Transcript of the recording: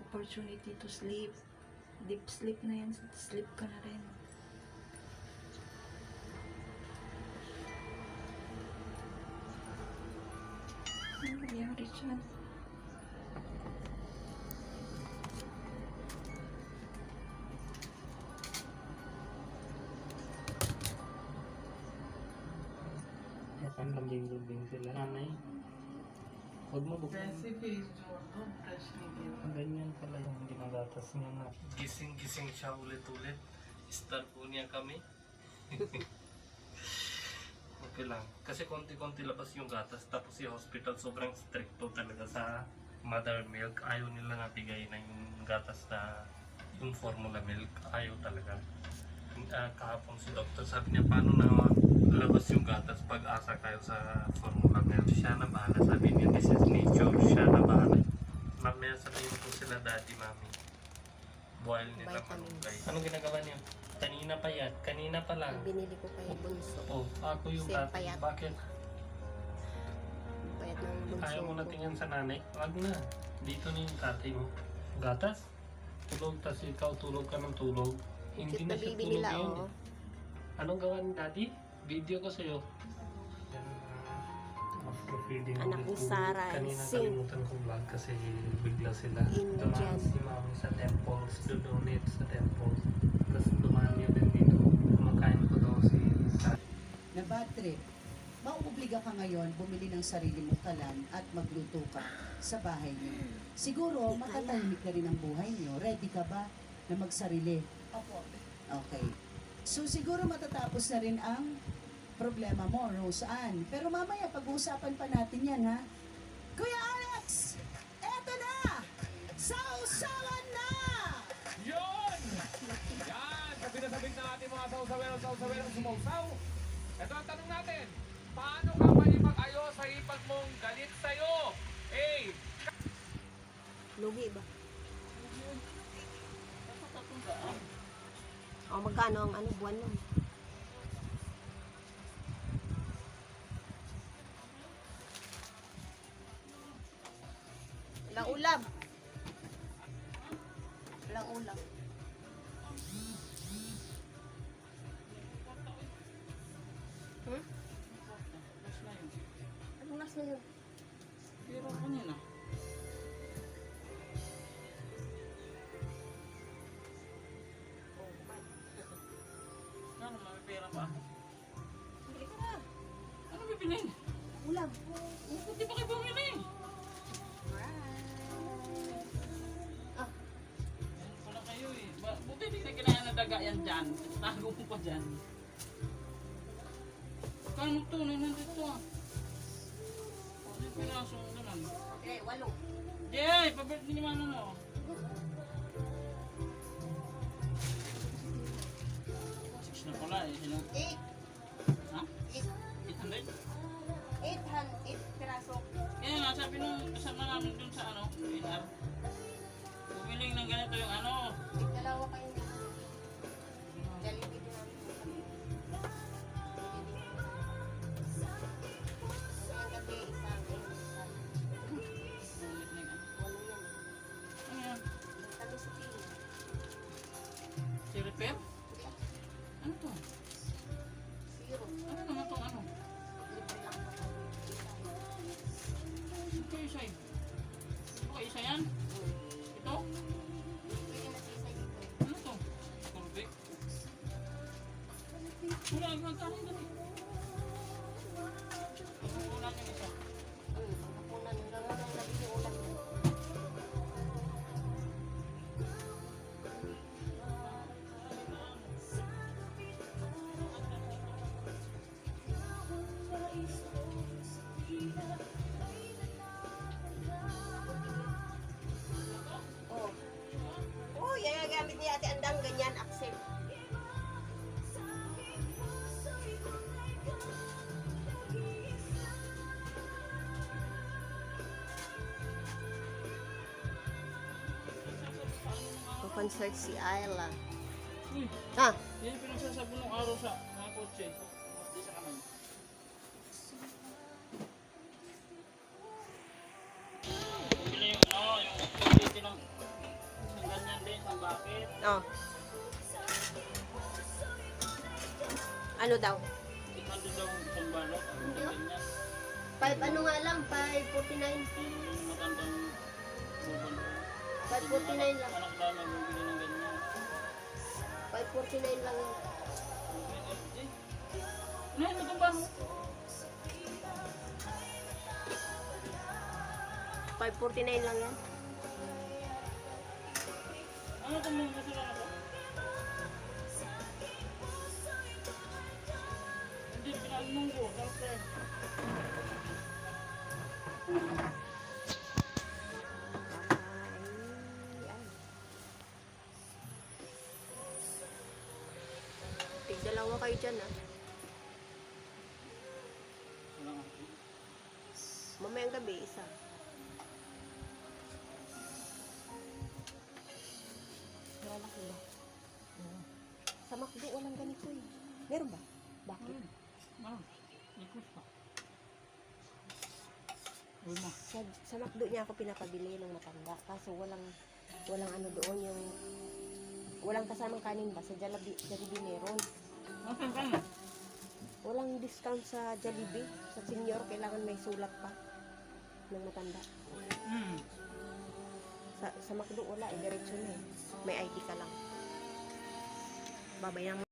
opportunity to sleep. Deep sleep na yan. Sleep ka na rin. Ano nangyari dyan? Makan lambing-lambing sila. Nanay, huwag mo buksan. Ganyan pala yung ginagatas niya na. Gising-gising siya ulit-ulit. Start po niya kami. Okay lang. Kasi konti-konti labas yung gatas. Tapos yung hospital sobrang stricto talaga sa mother milk. Ayaw nila nga bigay na yung gatas na yung formula milk. Ayaw talaga. Kahapon si doctor sabi niya paano na labas yung gatas pag asa kayo sa formula milk. Siya na bahala. Sabi niya this is nature. Siya na bahala. Mamaya sabihin ko sila daddy mami. Boil nila malunggay. Anong ginagawa niyo? Kanina pa yan. Kanina pa lang. Binili ko kay Bunso. Oh, ako yung Kasi tatay. payat. Bakit? Payat ng Bunso. Ayaw mo na tingnan sa nanay? Wag na. Dito na yung tatay mo. Gatas? Tulog, tas ikaw tulog ka ng tulog. Hindi Cute na na siya baby tulog nila, yun. oh. Anong gawa ni daddy? Video ko sa'yo. Yan, after feeding Anak ulit ni po. Sarah, Kanina sing. kalimutan ko vlog kasi bigla sila. Indian. Dumaan si mami sa temples, do-donate sa temples. Tapos dumaan yun din dito. Kumakain ko daw si Sarah. Na bad trip, mauobliga ka ngayon bumili ng sarili mong kalan at magluto ka sa bahay niyo. Siguro, matatahimik na rin ang buhay niyo. Ready ka ba na magsarili? Opo. Okay. So, siguro matatapos na rin ang problema mo, Rose Ann. Pero mamaya, pag-uusapan pa natin yan, ha? Kuya Alex! Eto na! Sausawan na! Yun! Yan! Sabi na sabik na natin mga sausawerang sumausaw. Ito ang tanong natin. Paano ka malipag-ayo sa ipag mong galit sa'yo? Hey! Lugi ba? O, magkano ang buwan nun? Walang ulam. Walang ulam. Hmm? Anong nas na yun? Pero kanina. Ano, may pera ba ako? Bili ka na. Ano bibilin? Ulam. Hindi pa kayo bumili. Ah, Yan pala kayo eh. Buti hindi na kinain na daga yan dyan. Tago mo pa dyan. Kano tunay nandito ah. Ano yung piraso naman? okay, 8. Yay! Pabalik ni mama mo. Six na pala eh. Sino? 8. Ha? 800? 8 piraso. Kaya nga sabi nung kasama namin dun sa ano, NR. Bumiling ng ganito yung ano. Dalawa kayo na. Jollibee din namin. Ang gabi, isa. Bulit na yung ano. Walo yan. Ano yan? Kami sa pili. Si repair? Ano to? Zero. Ano naman tong ano? Libre lang pa. Ito isa eh. Ito isa yan? Ito? Libre yan at isa dito. Ano to? Corvette? Wala, magkano yun dati? Wala yung isa. Pagkapunan ng gano'n ang labi yung ulam niya. Oh. Oh, yan ang gamit ni Ate Andang, ganyan, accept. Concert si Ayla. Uy, Ah, yan yung pinagsasabon ng araw sa mga kotse. Di sa kamay. Bili yung, yung activity ng Oh. Ano daw? 800 daw ang isang balot. Ang ganyan. 5 ano nga lang, 549. Yung matandang buwan. 549 lang. Anak ba magbibigay ng ganyan? 549 lang yun. Ano yun? Ito ba? 549 lang yan. Ano itong mga kasila na ba? Hindi, pinagmunggo. Siyempre. Tig-dalawa kayo dyan, ah. Wala nga. Mamayang gabi, isa. Lalaki ba? Sa McDo, walang ganito eh. Meron ba? Bakit? Ano? Ikos pa. Uy mo. Sa McDo niya ako pinapabili ng matanda. Kaso walang ano doon yung walang kasamang kanin ba? Sa Jollibee meron. Nasaan ka na? Walang discount sa Jollibee. Sa senior, kailangan may sulat pa ng matanda. Sa McDo wala, diretso na eh. May ID ka lang. Babayan mo.